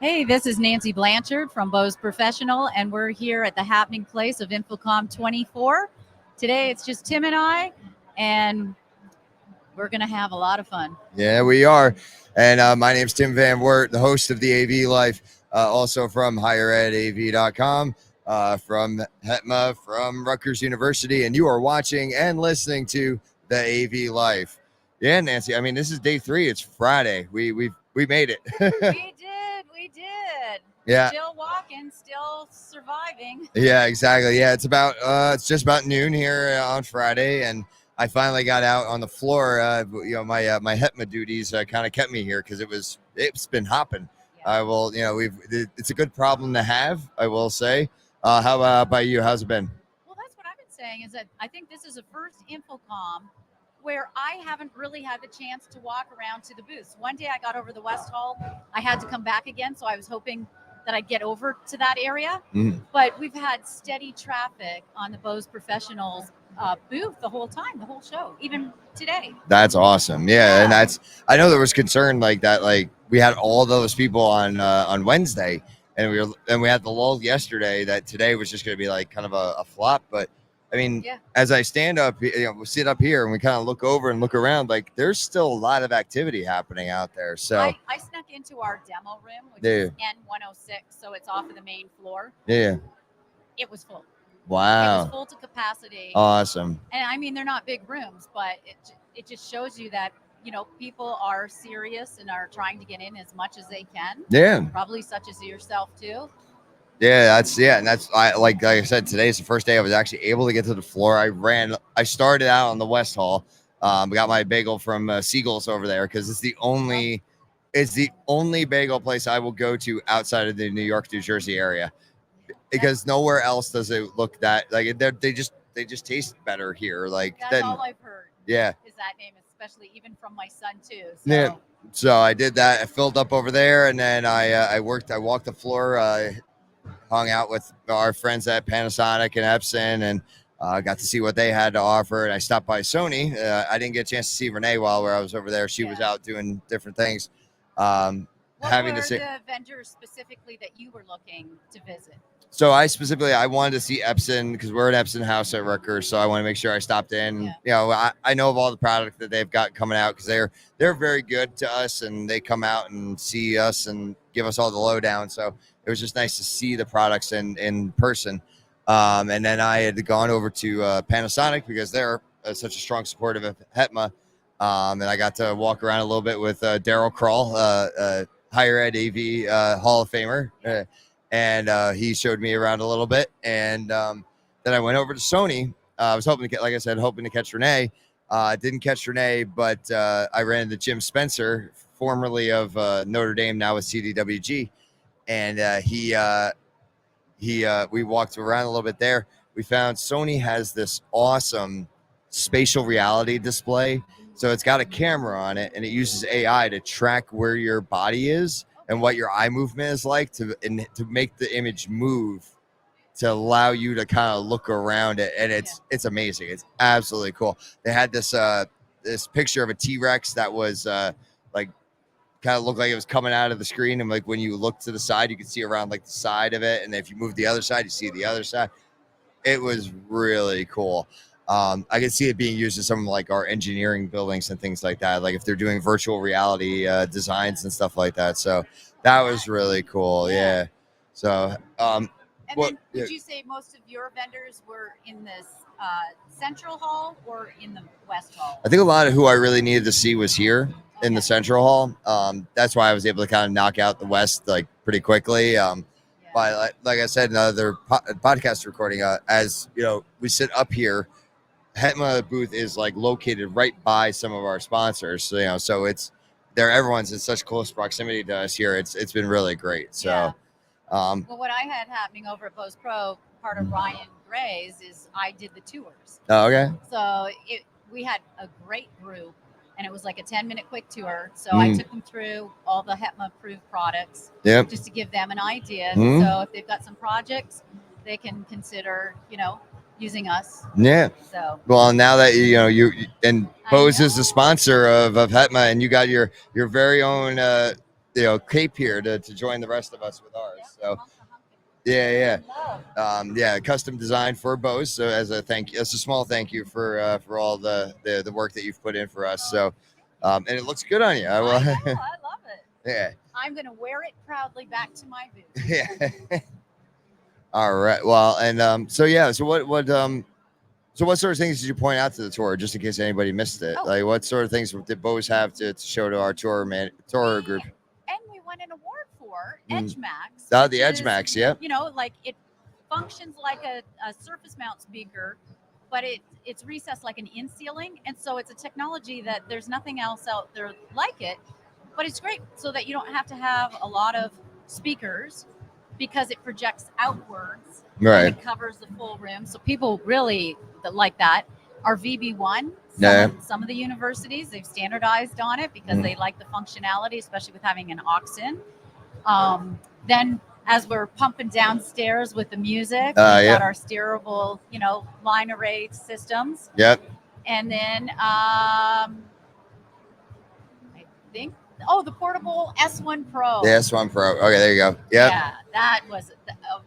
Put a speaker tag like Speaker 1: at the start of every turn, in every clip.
Speaker 1: Hey, this is Nancy Blanchard from Bose Professional, and we're here at the happening place of Infocomm 24. Today it's just Tim and I, and we're going to have a lot of fun.
Speaker 2: Yeah, we are. And my name's Tim Van Wert, the host of the AV Life, also from higheredav.com, from HETMA, from Rutgers University. And you are watching and listening to the AV Life. Yeah, Nancy. I mean, this is day 3. It's Friday. We made it.
Speaker 1: We did.
Speaker 2: Yeah.
Speaker 1: Still walking, still surviving.
Speaker 2: Yeah, exactly. Yeah, it's just about noon here on Friday, and I finally got out on the floor. My HETMA duties kind of kept me here because it's been hopping.
Speaker 1: Yeah.
Speaker 2: I will, it's a good problem to have, I will say. How about you? How's it been?
Speaker 1: Well, that's what I've been saying is that I think this is the first Infocom where I haven't really had the chance to walk around to the booths. One day I got over the West Hall. I had to come back again, so I was hoping that I'd get over to that area. But we've had steady traffic on the Bose Professionals booth the whole time, the whole show, even today.
Speaker 2: That's awesome. Yeah, and I know there was concern like that. Like we had all those people on Wednesday, and we had the lull yesterday. That today was just going to be like kind of a flop. But I mean, as I stand up, we sit up here and we kind of look over and look around. Like there's still a lot of activity happening out there. So
Speaker 1: I snuck into our demo room, which is N106, so it's off of the main floor.
Speaker 2: Yeah.
Speaker 1: It was full.
Speaker 2: Wow.
Speaker 1: It was full to capacity.
Speaker 2: Awesome.
Speaker 1: And I mean, they're not big rooms, but it just shows you that, people are serious and are trying to get in as much as they can.
Speaker 2: Yeah.
Speaker 1: Probably such as yourself too.
Speaker 2: Yeah, and that's like I said, today's the first day I was actually able to get to the floor. I started out on the West Hall. Got my bagel from Siegel's over there because it's the only bagel place I will go to outside of the New York, New Jersey area. Because nowhere else does it look that like they just taste better here. Like
Speaker 1: that's all I've heard.
Speaker 2: Yeah,
Speaker 1: is that name, especially even from my son too. So.
Speaker 2: Yeah. So I did that. I filled up over there, and then I walked the floor, hung out with our friends at Panasonic and Epson, and got to see what they had to offer. And I stopped by Sony. I didn't get a chance to see Renee while I was over there. She was out doing different things.
Speaker 1: What were the vendors specifically that you were looking to visit?
Speaker 2: So I wanted to see Epson because we're an Epson house at Rutgers. So I want to make sure I stopped in. Yeah. I know of all the product that they've got coming out because they're very good to us, and they come out and see us and give us all the lowdown. So it was just nice to see the products in person. And then I had gone over to Panasonic because they're such a strong supporter of HETMA. And I got to walk around a little bit with Daryl Kroll, Higher Ed AV Hall of Famer. And he showed me around a little bit. And then I went over to Sony. I was hoping to catch Renee. Didn't catch Renee, but I ran into Jim Spencer, formerly of Notre Dame, now with CDWG. And we walked around a little bit there. We found Sony has this awesome spatial reality display. So it's got a camera on it, and it uses AI to track where your body is and what your eye movement is like to make the image move to allow you to kind of look around it. And it's amazing. It's absolutely cool. They had this picture of a T-Rex that was kind of looked like it was coming out of the screen. And like when you look to the side, you can see around like the side of it. And if you move the other side, you see the other side. It was really cool. I can see it being used in some of like our engineering buildings and things like that. Like if they're doing virtual reality designs and stuff like that. So that was really cool. Yeah. So,
Speaker 1: and then did you say most of your vendors were in this central hall or in the West Hall?
Speaker 2: I think a lot of who I really needed to see was here in the central hall. That's why I was able to kind of knock out the West like pretty quickly. But like I said in another podcast recording, as you know, we sit up here. HETMA booth is like located right by some of our sponsors, so so it's there. Everyone's in such close proximity to us here. It's been really great. So,
Speaker 1: well, what I had happening over at Post Pro, part of Ryan Gray's, is I did the tours.
Speaker 2: Oh, okay.
Speaker 1: So we had a great group, and it was like a 10-minute quick tour. So I took them through all the HETMA approved products, just to give them an idea. So if they've got some projects, they can consider, using us.
Speaker 2: Yeah.
Speaker 1: So
Speaker 2: well, now that you and Bose is the sponsor of HETMA, and you got your very own cape here to join the rest of us with ours.
Speaker 1: Yep,
Speaker 2: So
Speaker 1: hump to hump
Speaker 2: yeah,
Speaker 1: it.
Speaker 2: yeah, custom designed for Bose. So as a thank you, as a small thank you for all the work that you've put in for us. So, and it looks good on you.
Speaker 1: I know, I love it.
Speaker 2: Yeah.
Speaker 1: I'm gonna wear it proudly back to my booth.
Speaker 2: Yeah. All right. Well, and so yeah. So what sort of things did you point out to the tour, just in case anybody missed it?
Speaker 1: Oh.
Speaker 2: Like, what sort of things did Bose have to show to our tour group?
Speaker 1: And we won an award for
Speaker 2: Mm.
Speaker 1: Edge Max.
Speaker 2: Oh,
Speaker 1: which
Speaker 2: the Edge
Speaker 1: is,
Speaker 2: Max, yeah.
Speaker 1: Like it functions like a surface mount speaker, but it's recessed like an in ceiling, and so it's a technology that there's nothing else out there like it. But it's great so that you don't have to have a lot of speakers because it projects outwards
Speaker 2: Right.
Speaker 1: and it covers the full room. So people really that like that. Our VB1,
Speaker 2: Yeah.
Speaker 1: some of the universities, they've standardized on it because they like the functionality, especially with having an aux in. Then as we're pumping downstairs with the music, we've got our steerable, line array systems.
Speaker 2: Yep.
Speaker 1: And then I think, the portable S1 Pro.
Speaker 2: The S1 Pro. Okay, there you go. Yep.
Speaker 1: Yeah, that was,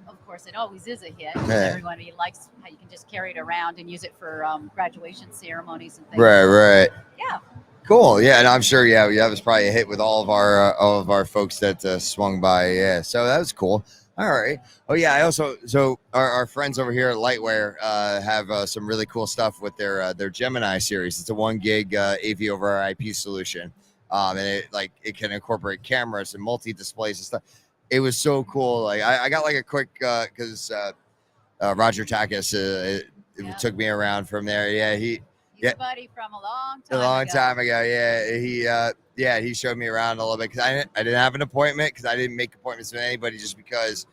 Speaker 1: of course, it always is a hit.
Speaker 2: Yeah.
Speaker 1: Everybody likes how you can just carry it around and use it for graduation ceremonies and things.
Speaker 2: Right.
Speaker 1: Yeah.
Speaker 2: Cool. Yeah, and I'm sure. Yeah, that was probably a hit with all of our folks that swung by. Yeah, so that was cool. All right. Oh yeah. I also our friends over here at Lightwear have some really cool stuff with their Gemini series. It's a 1 gig AV over IP solution, and it can incorporate cameras and multi displays and stuff. It was so cool. Like I got like a quick because Roger Takis took me around from there. Yeah, He's
Speaker 1: a buddy from a long
Speaker 2: time ago. Yeah, he showed me around a little bit because I didn't have an appointment because I didn't make appointments with anybody just because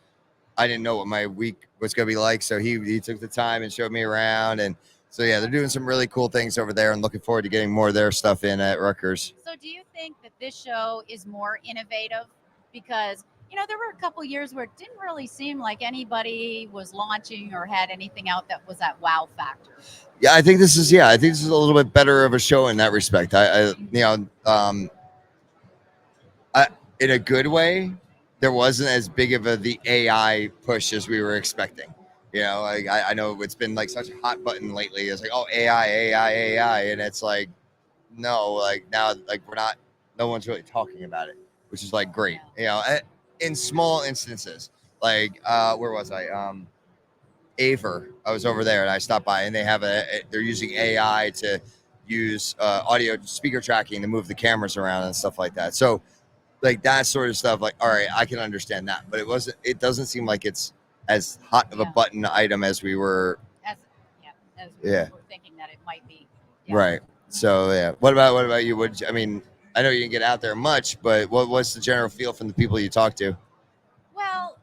Speaker 2: I didn't know what my week was going to be like. So he took the time and showed me around. And so, yeah, they're doing some really cool things over there and looking forward to getting more of their stuff in at Rutgers.
Speaker 1: So do you think that this show is more innovative? Because, there were a couple years where it didn't really seem like anybody was launching or had anything out that was that wow factor.
Speaker 2: Yeah, I think this is a little bit better of a show in that respect. In a good way, there wasn't as big of the AI push as we were expecting. Like I know it's been like such a hot button lately. It's like, oh, AI, and it's like, no, like now, like no one's really talking about it, which is like great. In small instances, like where was I? Aver. I was over there and I stopped by, and they're using AI to use audio speaker tracking to move the cameras around and stuff like that. So like that sort of stuff, like, all right, I can understand that, but it doesn't seem like it's as hot of a button item as we were
Speaker 1: thinking that it might be.
Speaker 2: Right. So yeah, what about you? I know you didn't get out there much, but what's the general feel from the people you talk to?
Speaker 1: Well,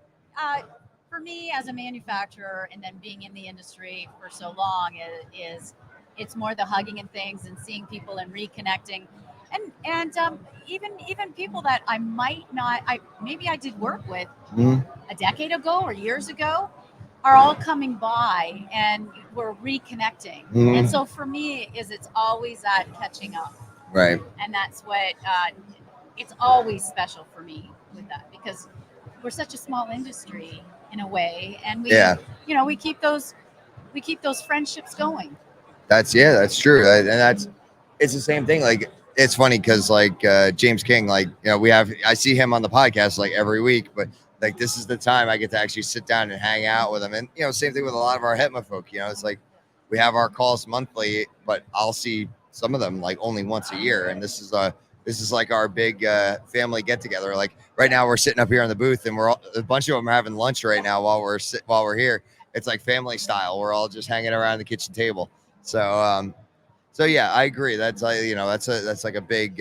Speaker 1: for me as a manufacturer and then being in the industry for so long, it's more the hugging and things and seeing people and reconnecting, and even people that I might not, maybe I did work with a decade ago or years ago, are all coming by and we're reconnecting. And so for me, it's always that catching up,
Speaker 2: right?
Speaker 1: And that's what it's always special for me with that, because we're such a small industry in a way, and we keep those friendships going.
Speaker 2: That's true, and it's the same thing. Like it's funny because like James King, like I see him on the podcast like every week, but like this is the time I get to actually sit down and hang out with him, and same thing with a lot of our Hetma folk. It's like we have our calls monthly, but I'll see some of them like only once a year, and this is like our big family get together. Like right now, we're sitting up here in the booth, and a bunch of them are having lunch right now while we're here. It's like family style. We're all just hanging around the kitchen table. So yeah, I agree. That's that's like a big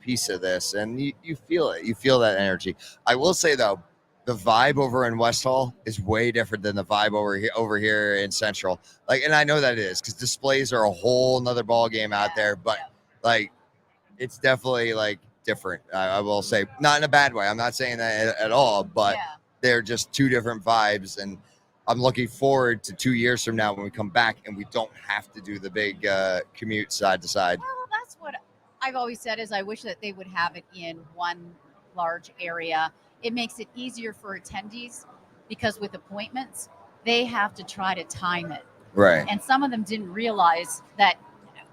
Speaker 2: piece of this, and you feel it. You feel that energy. I will say though, the vibe over in West Hall is way different than the vibe over here in Central. Like, and I know that it is because displays are a whole nother ball game out there, but like it's definitely like different. I will say, not in a bad way. I'm not saying that at all, but they're just two different vibes, and I'm looking forward to 2 years from now when we come back and we don't have to do the big commute side to side.
Speaker 1: Well, that's what I've always said, is I wish that they would have it in one large area. It makes it easier for attendees because with appointments, they have to try to time it.
Speaker 2: Right.
Speaker 1: And some of them didn't realize that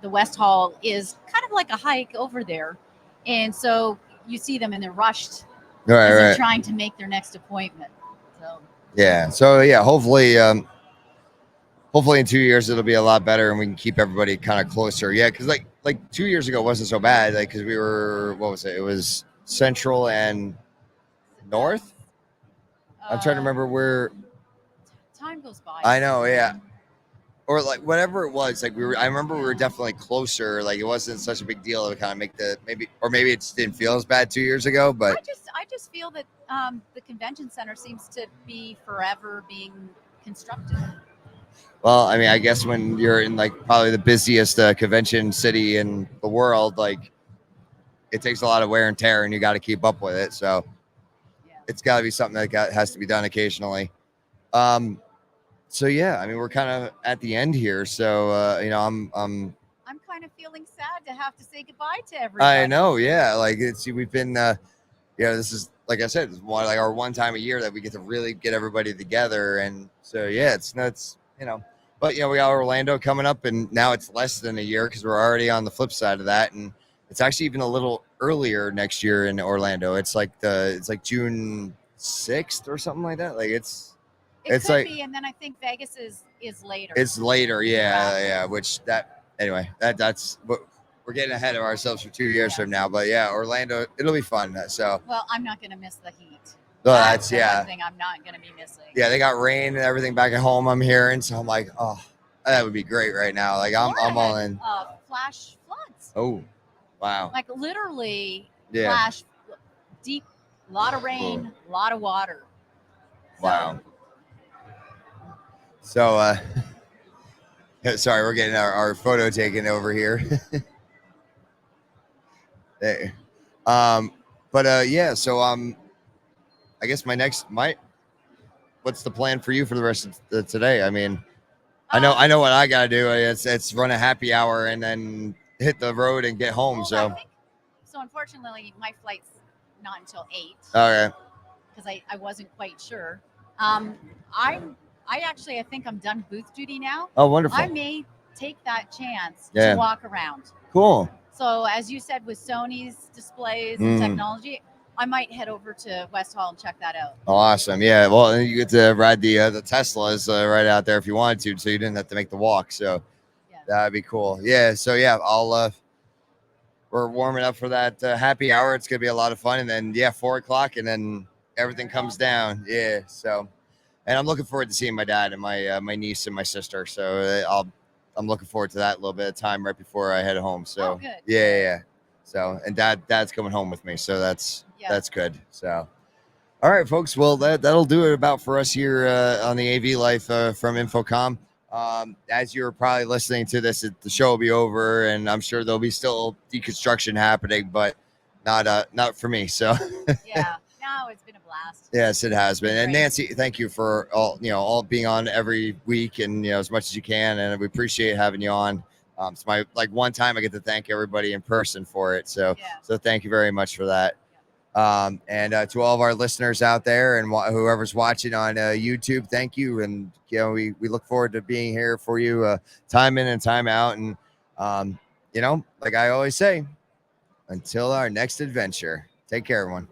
Speaker 1: the West Hall is kind of like a hike over there. And so you see them and they're rushed
Speaker 2: Right.
Speaker 1: as they're
Speaker 2: Right.
Speaker 1: trying to make their next appointment. So
Speaker 2: Yeah. So yeah, hopefully in 2 years it'll be a lot better and we can keep everybody kind of closer. Yeah, because like 2 years ago wasn't so bad. Like because we were, what was it? It was Central and North. I'm trying to remember where.
Speaker 1: Time goes by.
Speaker 2: I know. Yeah. Or like whatever it was, like I remember we were definitely closer. Like it wasn't such a big deal to kind of make maybe it just didn't feel as bad 2 years ago. But
Speaker 1: I just feel that the convention center seems to be forever being constructed.
Speaker 2: well, I mean, I guess when you're in like probably the busiest convention city in the world, like it takes a lot of wear and tear, and you got to keep up with it. So
Speaker 1: Yeah.
Speaker 2: it's got to be something that has to be done occasionally. So yeah, I mean, we're kind of at the end here. So I'm
Speaker 1: kind of feeling sad to have to say goodbye to everybody.
Speaker 2: I know, yeah. Like we've been this is like I said, it's like our one time a year that we get to really get everybody together. And so yeah, it's nuts, But we got Orlando coming up, and now it's less than a year because we're already on the flip side of that. And it's actually even a little earlier next year in Orlando. It's like June 6th or something like that. Like it's
Speaker 1: could like, be, and then I think Vegas is later.
Speaker 2: It's later, yeah. Which that's what we're getting ahead of ourselves for 2 years from now. But yeah, Orlando, it'll be fun. So
Speaker 1: well, I'm not going to miss the heat.
Speaker 2: Well,
Speaker 1: that's the one thing I'm not going to be missing.
Speaker 2: Yeah, they got rain and everything back at home. I'm hearing, so I'm like, oh, that would be great right now. Like I'm all in.
Speaker 1: Flash floods.
Speaker 2: Oh, wow!
Speaker 1: Like literally, flash deep, a lot of rain, a lot of water.
Speaker 2: So. Wow. So, sorry, we're getting our photo taken over here. Hey. Yeah. So I guess what's the plan for you for the rest of today? I mean, I know what I gotta do. It's run a happy hour and then hit the road and get home. So
Speaker 1: unfortunately, my flight's not until 8.
Speaker 2: Okay.
Speaker 1: Because I wasn't quite sure. I think I'm done booth duty now.
Speaker 2: Oh, wonderful.
Speaker 1: I may take that chance to walk around.
Speaker 2: Cool.
Speaker 1: So as you said, with Sony's displays and technology, I might head over to West Hall and check that out.
Speaker 2: Awesome. Yeah. Well, you get to ride the Teslas right out there if you wanted to, so you didn't have to make the walk. So that'd be cool. Yeah. So yeah, we're warming up for that happy hour. It's gonna be a lot of fun, and then 4:00, and then everything comes down. Yeah. So, and I'm looking forward to seeing my dad and my niece and my sister. So I'm looking forward to that little bit of time right before I head home. So
Speaker 1: good.
Speaker 2: Yeah. So, and dad's coming home with me, so that's good. So, all right, folks. Well, that'll do it about for us here on the AV Life from Infocomm. As you're probably listening to this, the show will be over, and I'm sure there'll be still deconstruction happening, but not for me. So
Speaker 1: yeah, no, it's been a blast.
Speaker 2: Yes, it has been. And Nancy, thank you for all being on every week and as much as you can, and we appreciate having you on. It's my one time I get to thank everybody in person for it. So thank you very much for that. And to all of our listeners out there and whoever's watching on YouTube, thank you. And we look forward to being here for you time in and time out. And like I always say, until our next adventure, take care, everyone.